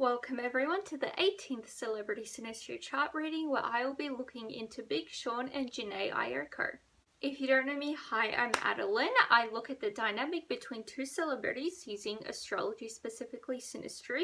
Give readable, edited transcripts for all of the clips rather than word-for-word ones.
Welcome everyone to the 18th Celebrity Synastry chart reading where I will be looking into Big Sean and Jhené Aiko. If you don't know me, hi, I'm Adeline. I look at the dynamic between two celebrities using astrology, specifically Synastry.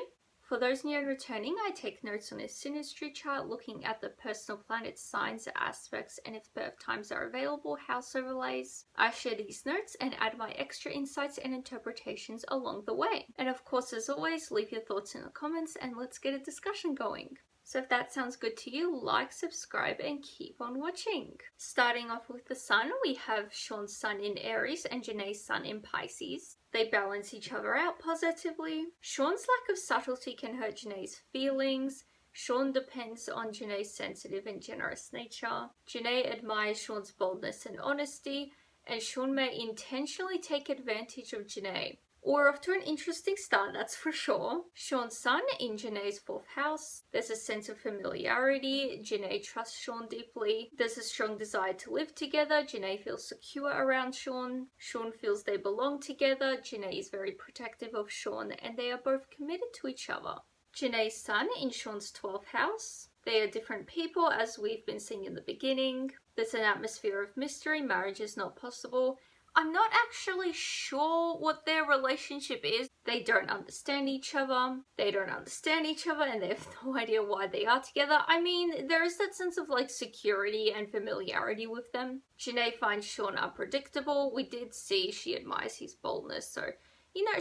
For those new and returning, I take notes on a Synastry chart looking at the personal planet signs, aspects, and if birth times are available, house overlays. I share these notes and add my extra insights and interpretations along the way. And of course, as always, leave your thoughts in the comments and let's get a discussion going. So if that sounds good to you, like, subscribe, and keep on watching. Starting off with the sun, we have Sean's sun in Aries and Jhené's sun in Pisces. They balance each other out positively. Sean's lack of subtlety can hurt Jhené's feelings. Sean depends on Jhené's sensitive and generous nature. Jhené admires Sean's boldness and honesty, and Sean may intentionally take advantage of Jhené. We're off to an interesting start, that's for sure. Sean's sun in Jhené's 4th house. There's a sense of familiarity. Jhené trusts Sean deeply. There's a strong desire to live together. Jhené feels secure around Sean. Sean feels they belong together. Jhené is very protective of Sean and they are both committed to each other. Jhené's sun in Sean's 12th house. They are different people as we've been seeing in the beginning. There's an atmosphere of mystery. Marriage is not possible. I'm not actually sure what their relationship is. They don't understand each other. They don't understand each other and they have no idea why they are together. I mean, there is that sense of like security and familiarity with them. Jhené finds Sean unpredictable. We did see she admires his boldness, so,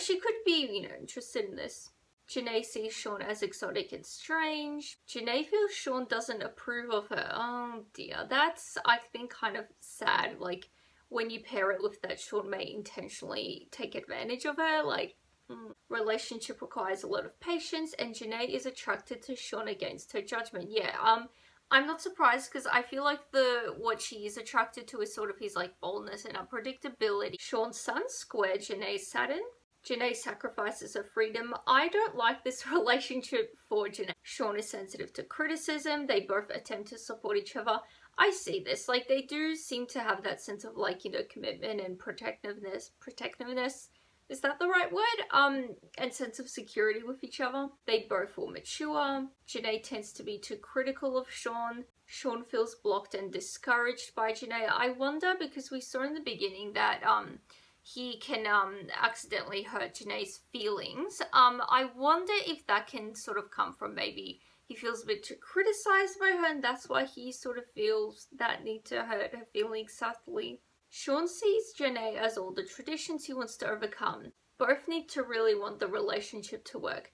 she could be, interested in this. Jhené sees Sean as exotic and strange. Jhené feels Sean doesn't approve of her. Oh dear, that's, I think, kind of sad. Like, when you pair it with that Sean may intentionally take advantage of her, relationship requires a lot of patience and Jhené is attracted to Sean against her judgment. Yeah, I'm not surprised because I feel like what she is attracted to is sort of his boldness and unpredictability. Sean's sun square Jhené's Saturn. Jhené sacrifices her freedom. I don't like this relationship for Jhené. Sean is sensitive to criticism. They both attempt to support each other. I see this. They do seem to have that sense of commitment and protectiveness. Is that the right word? And sense of security with each other. They both will mature. Jhené tends to be too critical of Sean. Sean feels blocked and discouraged by Jhené. I wonder, because we saw in the beginning that he can accidentally hurt Jhené's feelings. I wonder if that can sort of come from maybe he feels a bit too criticized by her and that's why he sort of feels that need to hurt her feelings subtly. Sean sees Jhené as all the traditions he wants to overcome. Both need to really want the relationship to work.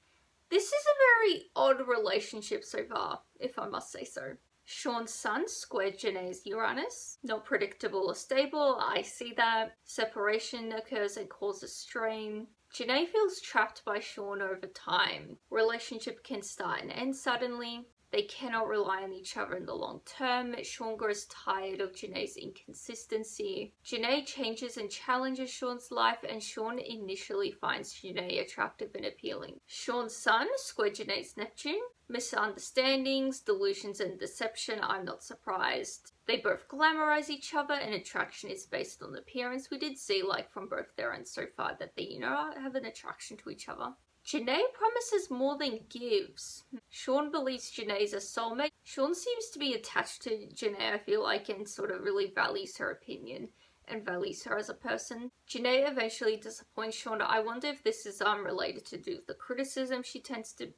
This is a very odd relationship so far, if I must say so. Sean's sun squared Jhené's Uranus. Not predictable or stable, I see that. Separation occurs and causes strain. Jhené feels trapped by Sean over time. Relationship can start and end suddenly. They cannot rely on each other in the long term. Sean grows tired of Jhené's inconsistency. Jhené changes and challenges Sean's life and Sean initially finds Jhené attractive and appealing. Sean's sun squared Jhené's Neptune. Misunderstandings, delusions and deception, I'm not surprised. They both glamorize each other and attraction is based on appearance. We did see from both their ends so far that they, have an attraction to each other. Jhené promises more than gives. Sean believes Jhené is a soulmate. Sean seems to be attached to Jhené, I feel like, and sort of really values her opinion and values her as a person. Jhené eventually disappoints Sean. I wonder if this is related to do with the criticism she tends to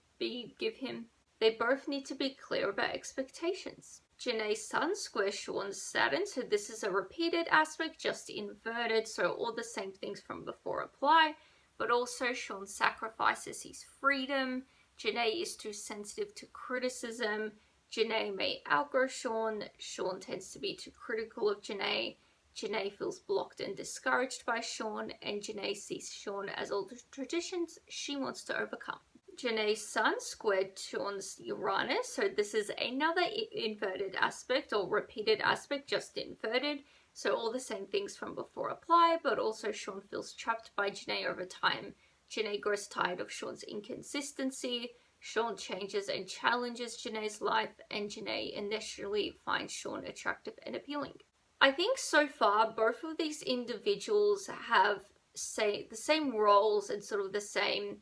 give him. They both need to be clear about expectations. Jhené's sun squares Sean's Saturn, so this is a repeated aspect, just inverted, so all the same things from before apply. But also Sean sacrifices his freedom. Jhené is too sensitive to criticism. Jhené may outgrow Sean. Sean tends to be too critical of Jhené. Jhené feels blocked and discouraged by Sean, and Jhené sees Sean as all the traditions she wants to overcome. Jhené's sun squared Sean's Uranus, so this is another inverted aspect or repeated aspect, just inverted. So all the same things from before apply, but also Sean feels trapped by Jhené over time. Jhené grows tired of Sean's inconsistency. Sean changes and challenges Jhené's life, and Jhené initially finds Sean attractive and appealing. I think so far both of these individuals have the same roles and sort of the same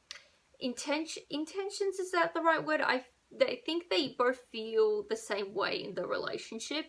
intentions, is that the right word? I think they both feel the same way in the relationship.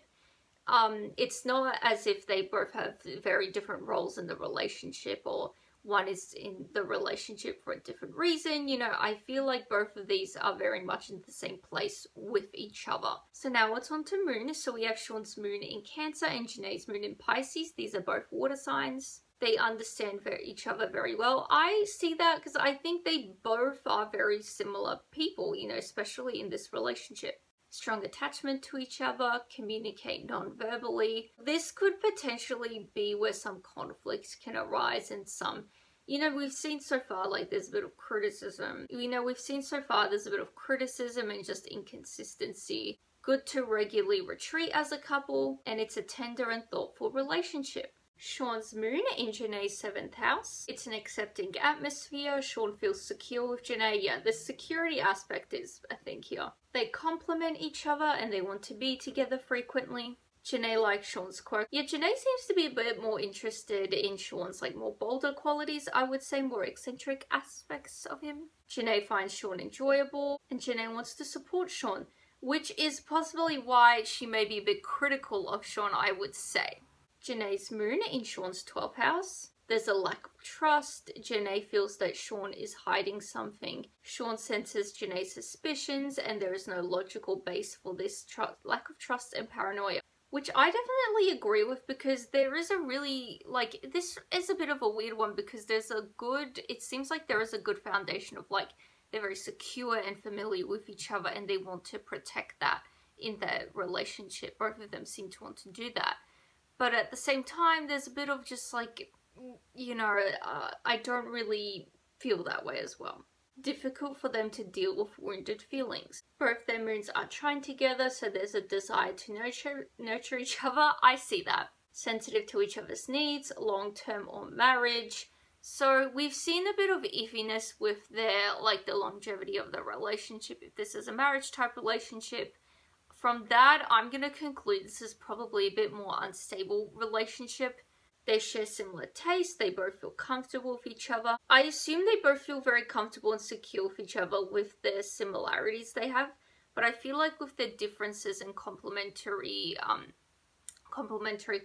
It's not as if they both have very different roles in the relationship, or one is in the relationship for a different reason. You know, I feel like both of these are very much in the same place with each other. So now what's on to moon? So we have Sean's moon in Cancer and Jhené's moon in Pisces. These are both water signs. They understand each other very well. I see that because I think they both are very similar people, you know, especially in this relationship. Strong attachment to each other, communicate non-verbally. This could potentially be where some conflicts can arise, and some, you know, we've seen so far, like, there's a bit of criticism. You know, we've seen so far there's a bit of criticism and just inconsistency. Good to regularly retreat as a couple, and it's a tender and thoughtful relationship. Sean's moon in Jhené's 7th house. It's an accepting atmosphere. Sean feels secure with Jhené. Yeah, the security aspect is a thing here. They complement each other and they want to be together frequently. Jhené likes Sean's quirk. Yeah, Jhené seems to be a bit more interested in Sean's like more bolder qualities, I would say, more eccentric aspects of him. Jhené finds Sean enjoyable and Jhené wants to support Sean, which is possibly why she may be a bit critical of Sean, I would say. Jhené's moon in Sean's 12th house. There's a lack of trust. Jhené feels that Sean is hiding something. Sean senses Jhené's suspicions and there is no logical base for this lack of trust and paranoia. Which I definitely agree with, because there is a really, like, this is a bit of a weird one because there's a good, it seems like there is a good foundation of like, they're very secure and familiar with each other and they want to protect that in their relationship. Both of them seem to want to do that. But at the same time, there's a bit of just like, you know, I don't really feel that way as well. Difficult for them to deal with wounded feelings. Both their moons are trine together, so there's a desire to nurture each other. I see that. Sensitive to each other's needs, long-term or marriage. So we've seen a bit of iffiness with their, like, the longevity of the relationship. If this is a marriage type relationship, from that, I'm going to conclude this is probably a bit more unstable relationship. They share similar tastes. They both feel comfortable with each other. I assume they both feel very comfortable and secure with each other with the similarities they have. But I feel like with the differences and complementary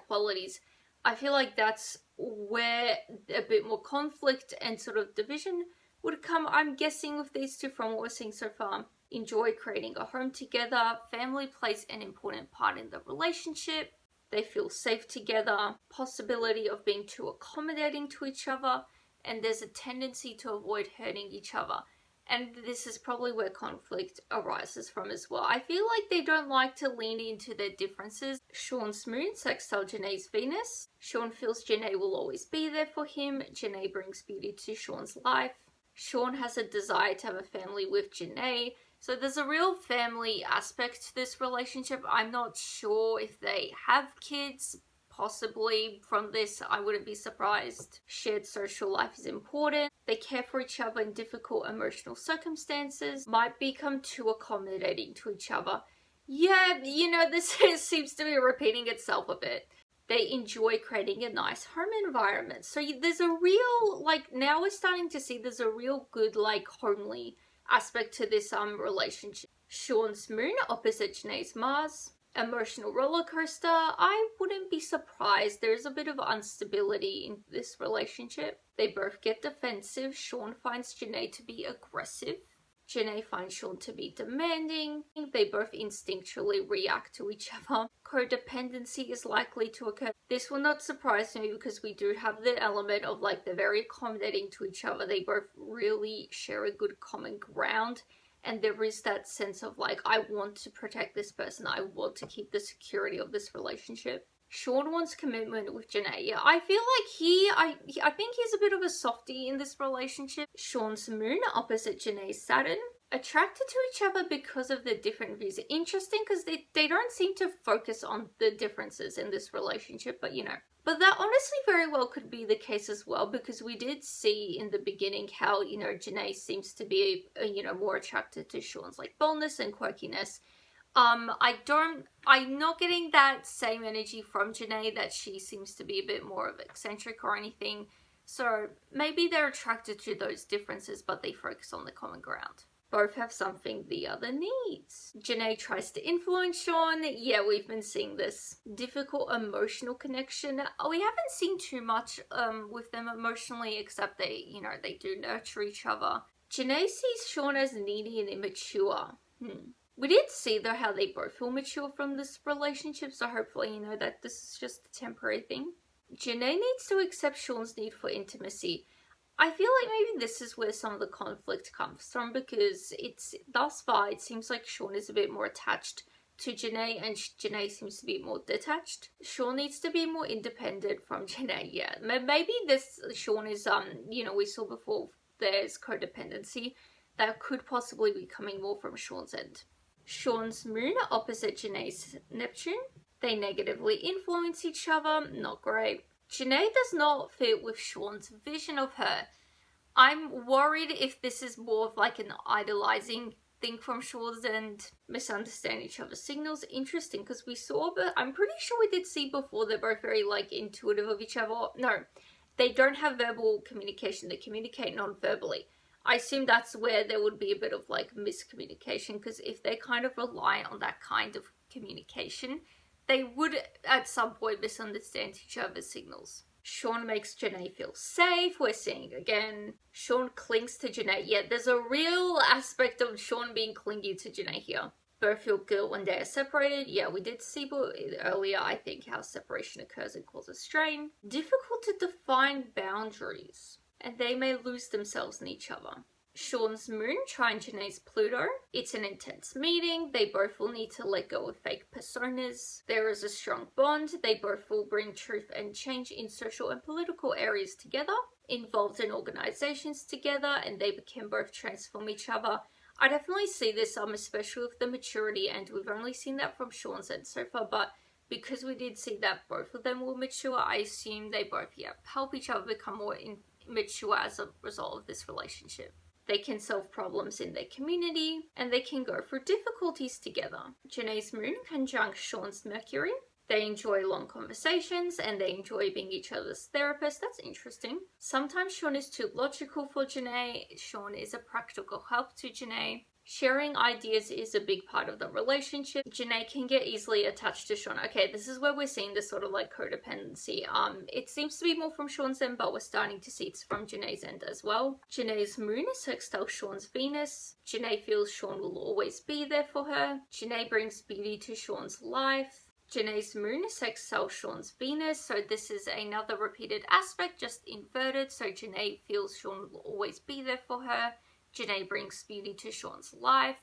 qualities, I feel like that's where a bit more conflict and sort of division would come, I'm guessing, with these two from what we're seeing so far. Enjoy creating a home together. Family plays an important part in the relationship. They feel safe together. Possibility of being too accommodating to each other. And there's a tendency to avoid hurting each other. And this is probably where conflict arises from as well. I feel like they don't like to lean into their differences. Sean's moon, sextile Jhené's Venus. Sean feels Jhené will always be there for him. Jhené brings beauty to Sean's life. Sean has a desire to have a family with Jhené. So there's a real family aspect to this relationship. I'm not sure if they have kids. Possibly from this, I wouldn't be surprised. Shared social life is important. They care for each other in difficult emotional circumstances. Might become too accommodating to each other. Yeah, you know, this seems to be repeating itself a bit. They enjoy creating a nice home environment. So there's a real, like, now we're starting to see there's a real good, like, homely aspect to this relationship. Sean's moon opposite Jhené's Mars. Emotional roller coaster. I wouldn't be surprised. There's a bit of instability in this relationship. They both get defensive. Sean finds Jhené to be aggressive. Jhené finds Sean to be demanding. They both instinctually react to each other. Codependency is likely to occur. This will not surprise me because we do have the element of, like, they're very accommodating to each other. They both really share a good common ground. And there is that sense of, like, I want to protect this person. I want to keep the security of this relationship. Sean wants commitment with Jhené. Yeah, I feel like I think he's a bit of a softie in this relationship. Sean's moon opposite Jhené's Saturn. Attracted to each other because of their different views. Interesting because they don't seem to focus on the differences in this relationship, but you know. But that honestly very well could be the case as well, because we did see in the beginning how, you know, Jhené seems to be, you know, more attracted to Sean's, like, boldness and quirkiness. I'm not getting that same energy from Jhené that she seems to be a bit more of eccentric or anything. So maybe they're attracted to those differences, but they focus on the common ground. Both have something the other needs. Jhené tries to influence Sean. Yeah, we've been seeing this difficult emotional connection. We haven't seen too much with them emotionally, except they do nurture each other. Jhené sees Sean as needy and immature. We did see, though, how they both feel mature from this relationship, so hopefully, that this is just a temporary thing. Jhené needs to accept Sean's need for intimacy. I feel like maybe this is where some of the conflict comes from, because thus far it seems like Sean is a bit more attached to Jhené, and Jhené seems to be more detached. Sean needs to be more independent from Jhené. Yeah, maybe this Sean is we saw before there's codependency that could possibly be coming more from Sean's end. Sean's moon opposite Jhené's Neptune. They negatively influence each other. Not great. Jhené does not fit with Sean's vision of her. I'm worried if this is more of like an idolizing thing from Sean's end, misunderstand each other's signals. Interesting, because we saw, but I'm pretty sure we did see before they're both very like intuitive of each other. No, they don't have verbal communication. They communicate non-verbally. I assume that's where there would be a bit of like miscommunication, because if they kind of rely on that kind of communication, they would at some point misunderstand each other's signals. Sean makes Jhené feel safe. We're seeing again. Sean clings to Jhené. Yeah, there's a real aspect of Sean being clingy to Jhené here. Both feel guilt when they are separated. Yeah, we did see earlier, I think, how separation occurs and causes strain. Difficult to define boundaries, and they may lose themselves in each other. Sean's moon trine Jhené's Pluto. It's an intense meeting. They both will need to let go of fake personas. There is a strong bond. They both will bring truth and change in social and political areas together, involved in organizations together, and they can both transform each other. I definitely see this, especially with the maturity, and we've only seen that from Sean's end so far, but because we did see that both of them will mature, I assume they both, help each other become more mature as a result of this relationship. They can solve problems in their community, and they can go through difficulties together. Jhené's moon conjunct Sean's Mercury. They enjoy long conversations, and they enjoy being each other's therapist. That's interesting. Sometimes Sean is too logical for Jhené. Sean is a practical help to Jhené. Sharing ideas is a big part of the relationship. Jhené can get easily attached to Sean. Okay, this is where we're seeing this sort of like codependency. It seems to be more from Sean's end, but we're starting to see it's from Jhené's end as well. Jhené's moon is sextile Sean's Venus. Jhené feels Sean will always be there for her. Jhené brings beauty to Sean's life. Jhené's moon is sextile Sean's Venus, so this is another repeated aspect, just inverted. So Jhené feels Sean will always be there for her. Jhené brings beauty to Sean's life,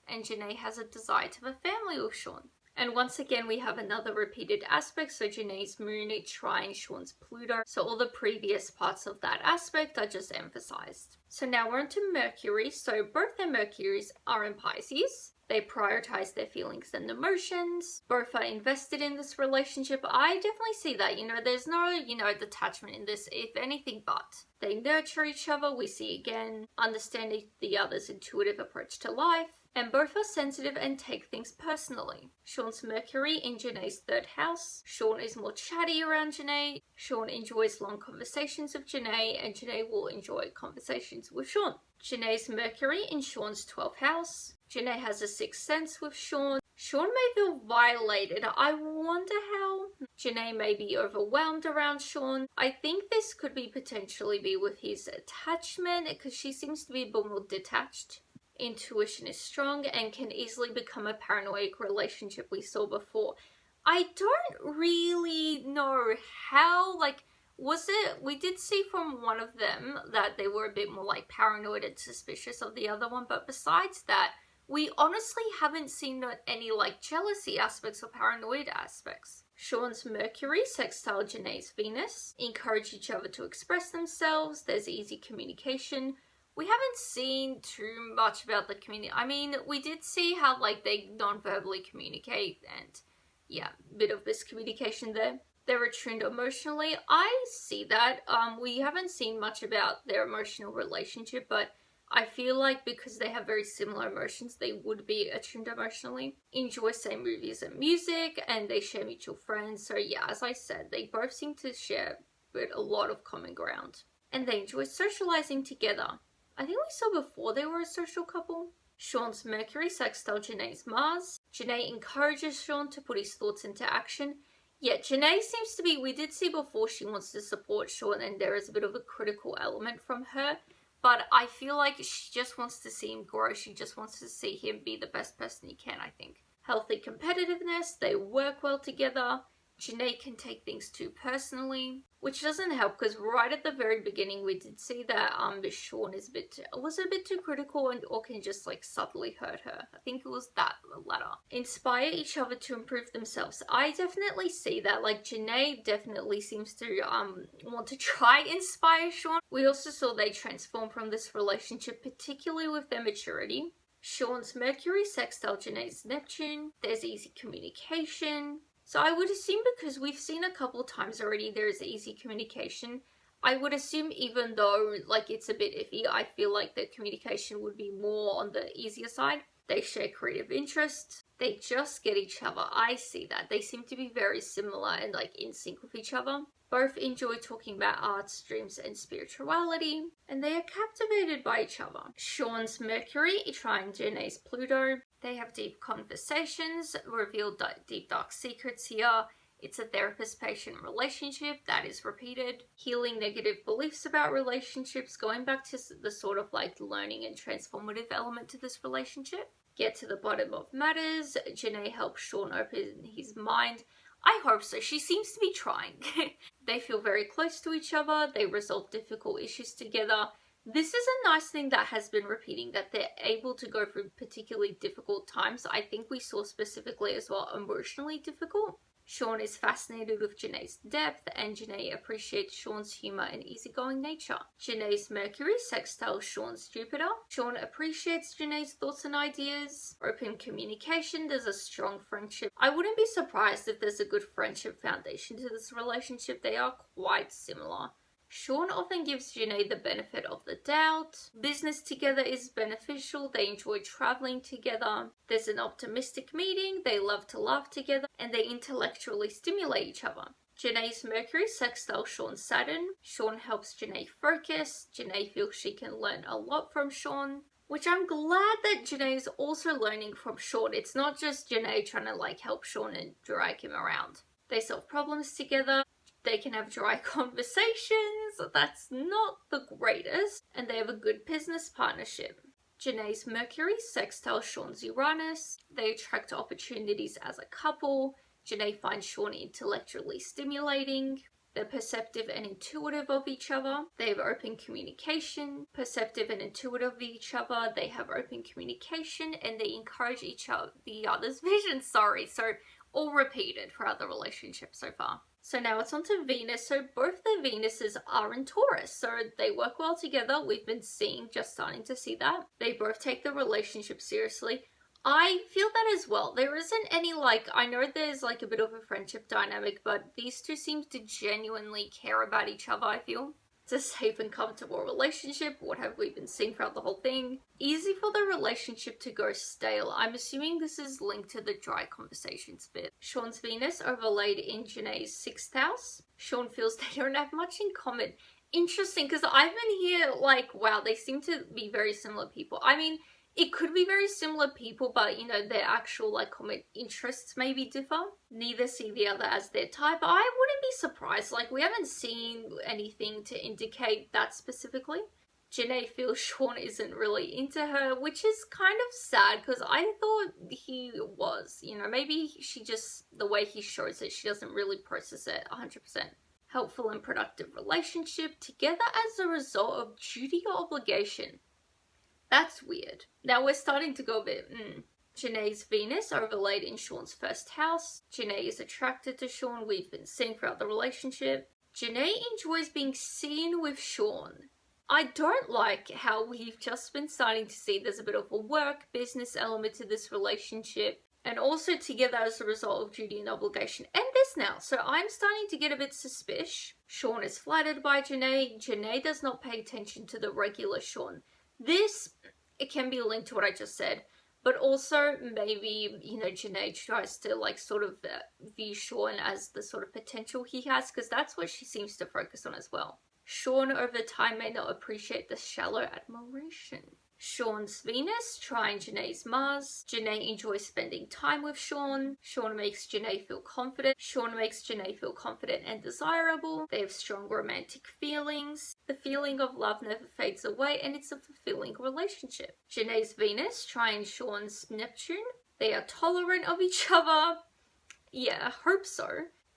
and Jhené has a desire to have a family with Sean. And once again, we have another repeated aspect, so Jhené's moon trine Sean's Pluto. So all the previous parts of that aspect are just emphasized. So now we're into Mercury. So both their Mercuries are in Pisces. They prioritize their feelings and emotions. Both are invested in this relationship. I definitely see that. There's no, detachment in this, if anything but. They nurture each other. We see again, understanding the other's intuitive approach to life. And both are sensitive and take things personally. Sean's Mercury in Jhené's third house. Sean is more chatty around Jhené. Sean enjoys long conversations with Jhené, and Jhené will enjoy conversations with Sean. Jhené's Mercury in Sean's 12th house. Jhené has a sixth sense with Sean. Sean may feel violated. I wonder how. Jhené may be overwhelmed around Sean. I think this could be potentially be with his attachment, because she seems to be a bit more detached. Intuition is strong and can easily become a paranoid relationship we saw before. I don't really know how, we did see from one of them that they were a bit more paranoid and suspicious of the other one, but besides that, we honestly haven't seen any jealousy aspects or paranoid aspects. Sean's Mercury sextile Jhené's Venus. Encourage each other to express themselves. There's easy communication. We haven't seen too much about the community. I mean, we did see how they non-verbally communicate, and a bit of miscommunication there. They're attuned emotionally. I see that. We haven't seen much about their emotional relationship, but I feel like because they have very similar emotions, they would be attuned emotionally. Enjoy same movies and music, and they share mutual friends. So as I said, they both seem to share a lot of common ground. and they enjoy socializing together. I think we saw before they were a social couple. Sean's Mercury sextile Jhené's Mars. Jhené encourages Sean to put his thoughts into action. Yet Jhené seems to be, we did see before she wants to support Sean and there is a bit of a critical element from her. But I feel like she just wants to see him grow. She just wants to see him be the best person he can, I think. Healthy competitiveness, they work well together. Jhené can take things too personally, which doesn't help because right at the very beginning we did see that Sean is was a bit too critical and or can just like subtly hurt her. I think it was that latter. Inspire each other to improve themselves. I definitely see that. Like Jhené definitely seems to want to try inspire Sean. We also saw they transform from this relationship, particularly with their maturity. Sean's Mercury sextile Jhené's Neptune. There's easy communication. So I would assume because we've seen a couple times already there's easy communication, I would assume even though like it's a bit iffy, I feel like the communication would be more on the easier side. They share creative interests. They just get each other. I see that. They seem to be very similar and like in sync with each other. Both enjoy talking about arts, dreams, and spirituality, and they are captivated by each other. Sean's Mercury, Trine Jhené's Pluto. They have deep conversations, reveal deep dark secrets here. It's a therapist-patient relationship that is repeated. Healing negative beliefs about relationships, going back to the sort of like learning and transformative element to this relationship. Get to the bottom of matters. Jhené helps Sean open his mind. I hope so. She seems to be trying. They feel very close to each other. They resolve difficult issues together. This is a nice thing that has been repeating, that they're able to go through particularly difficult times. I think we saw specifically as well emotionally difficult. Sean is fascinated with Jhené's depth, and Jhené appreciates Sean's humor and easygoing nature. Jhené's Mercury sextile Sean's Jupiter. Sean appreciates Jhené's thoughts and ideas. Open communication, there's a strong friendship. I wouldn't be surprised if there's a good friendship foundation to this relationship. They are quite similar. Sean often gives Jhené the benefit of the doubt. Business together is beneficial. They enjoy traveling together. There's an optimistic meeting. They love to laugh together and they intellectually stimulate each other. Jhené's Mercury sextile Sean's Saturn. Sean helps Jhené focus. Jhené feels she can learn a lot from Sean, which I'm glad that Jhené is also learning from Sean. It's not just Jhené trying to like help Sean and drag him around. They solve problems together. They can have dry conversations, that's not the greatest, and they have a good business partnership. Jhené's Mercury sextile Sean's Uranus. They attract opportunities as a couple. Jhené finds Sean intellectually stimulating. They're perceptive and intuitive of each other. They have open communication. Perceptive and intuitive of each other. They have open communication and they encourage the other's vision. So all repeated throughout the relationship so far. So now it's on to Venus. So both the Venuses are in Taurus. So they work well together. We've been starting to see that. They both take the relationship seriously. I feel that as well. There isn't any I know there's a bit of a friendship dynamic, but these two seem to genuinely care about each other, I feel. It's a safe and comfortable relationship. What have we been seeing throughout the whole thing? Easy for the relationship to go stale. I'm assuming this is linked to the dry conversations bit. Sean's Venus overlaid in Jhené's 6th house. Sean feels they don't have much in common. Interesting, because I've been here wow, they seem to be very similar people. I mean, it could be very similar people, but their actual common interests maybe differ. Neither see the other as their type. I wouldn't be surprised. We haven't seen anything to indicate that specifically. Jhené feels Sean isn't really into her, which is kind of sad because I thought he was. Maybe she just, the way he shows it, she doesn't really process it 100%. Helpful and productive relationship together as a result of duty or obligation. That's weird. Now we're starting to go a bit, Jhené's Venus overlaid in Sean's 1st house. Jhené is attracted to Sean. We've been seeing throughout the relationship. Jhené enjoys being seen with Sean. I don't like how we've just been starting to see there's a bit of a work, business element to this relationship. And also together as a result of duty and obligation. And this now. So I'm starting to get a bit suspicious. Sean is flattered by Jhené. Jhené does not pay attention to the regular Sean. This, it can be linked to what I just said, but also maybe, Jhené tries to view Sean as the sort of potential he has, because that's what she seems to focus on as well. Sean over time may not appreciate the shallow admiration. Sean's Venus, Trine Jhené's Mars. Jhené enjoys spending time with Sean. Sean makes Jhené feel confident. Sean makes Jhené feel confident and desirable. They have strong romantic feelings. The feeling of love never fades away, and it's a fulfilling relationship. Jhené's Venus, Trine Sean's Neptune. They are tolerant of each other. Yeah, I hope so.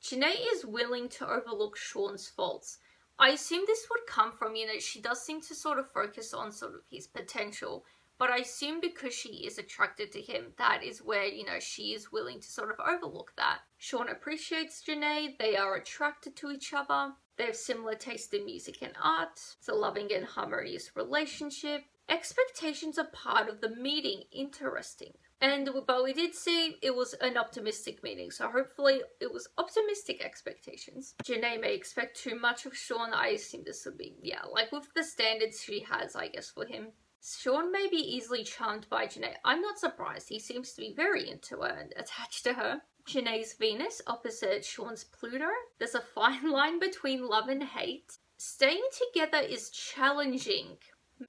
Jhené is willing to overlook Sean's faults. I assume this would come from, she does seem to sort of focus on sort of his potential, but I assume because she is attracted to him, that is where, she is willing to sort of overlook that. Sean appreciates Jhené, they are attracted to each other, they have similar taste in music and art, it's a loving and harmonious relationship. Expectations are part of the meeting, interesting. But we did see it was an optimistic meeting, so hopefully it was optimistic expectations. Jhené may expect too much of Sean. I assume this would be, like with the standards she has, I guess, for him. Sean may be easily charmed by Jhené. I'm not surprised. He seems to be very into her and attached to her. Jhené's Venus opposite Sean's Pluto. There's a fine line between love and hate. Staying together is challenging.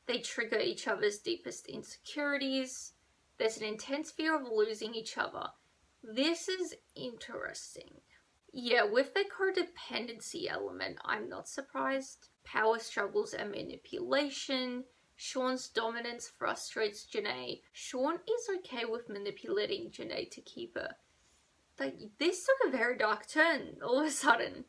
They trigger each other's deepest insecurities. There's an intense fear of losing each other. This is interesting. Yeah, with the codependency element, I'm not surprised. Power struggles and manipulation. Sean's dominance frustrates Jhené. Sean is okay with manipulating Jhené to keep her. Like, this took a very dark turn all of a sudden.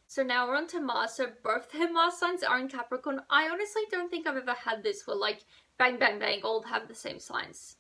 So now we're on to Mars. So both their Mars signs are in Capricorn. I honestly don't think I've ever had this where like bang, bang, bang, all have the same signs.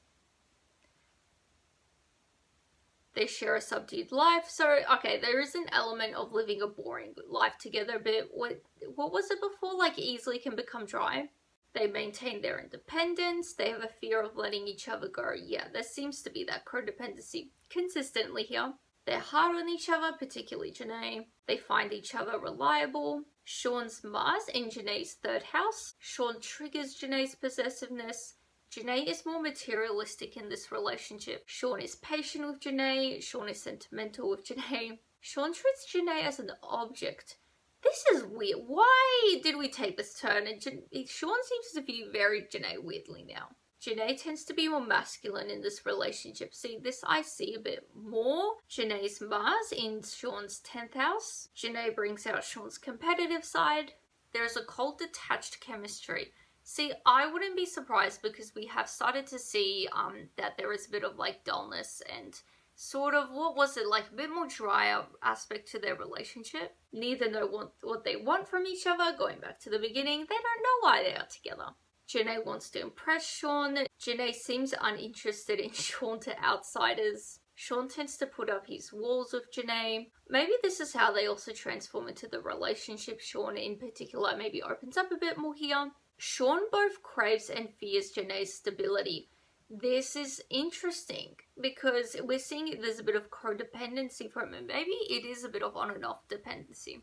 They share a subdued life. So, okay, there is an element of living a boring life together, but what was it before? Like easily can become dry. They maintain their independence. They have a fear of letting each other go. Yeah, there seems to be that codependency consistently here. They're hard on each other, particularly Jhené. They find each other reliable. Sean's Mars in Jhené's third house. Sean triggers Jhené's possessiveness. Jhené is more materialistic in this relationship. Sean is patient with Jhené. Sean is sentimental with Jhené. Sean treats Jhené as an object. This is weird. Why did we take this turn? And Sean seems to view very Jhené weirdly now. Jhené tends to be more masculine in this relationship. See, this I see a bit more. Jhené's Mars in Sean's 10th house. Jhené brings out Sean's competitive side. There's a cold, detached chemistry. See, I wouldn't be surprised because we have started to see that there is a bit of like dullness and sort of, what was it, like a bit more drier aspect to their relationship. Neither know what they want from each other. Going back to the beginning, they don't know why they are together. Jhené wants to impress Sean. Jhené seems uninterested in Sean to outsiders. Sean tends to put up his walls with Jhené. Maybe this is how they also transform into the relationship. Sean in particular maybe opens up a bit more here. Sean both craves and fears Jhené's stability. This is interesting because we're seeing there's a bit of codependency from him. Maybe it is a bit of on and off dependency.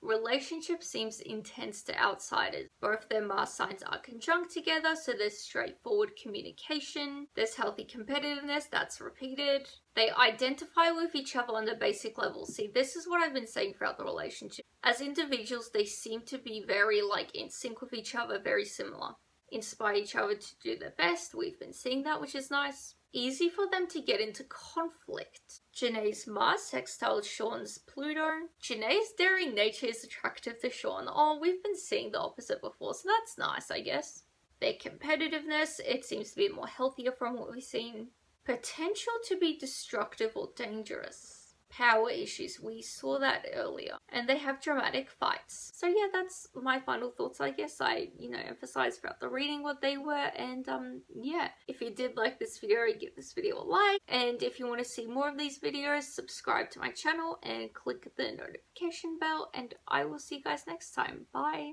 Relationship seems intense to outsiders. Both their Mars signs are conjunct together, so there's straightforward communication. There's healthy competitiveness, that's repeated. They identify with each other on the basic level. See, this is what I've been saying throughout the relationship. As individuals, they seem to be very in sync with each other, very similar. Inspire each other to do their best. We've been seeing that, which is nice. Easy for them to get into conflict. Jhené's Mars sextile Sean's Pluto. Jhené's daring nature is attractive to Sean. Oh, we've been seeing the opposite before, so that's nice, I guess. Their competitiveness, it seems to be more healthier from what we've seen. Potential to be destructive or dangerous. Power issues, we saw that earlier. And they have dramatic fights. So yeah, that's my final thoughts, I guess. I, emphasized throughout the reading what they were. And yeah, if you did like this video, give this video a like. And if you want to see more of these videos, subscribe to my channel and click the notification bell. And I will see you guys next time. Bye!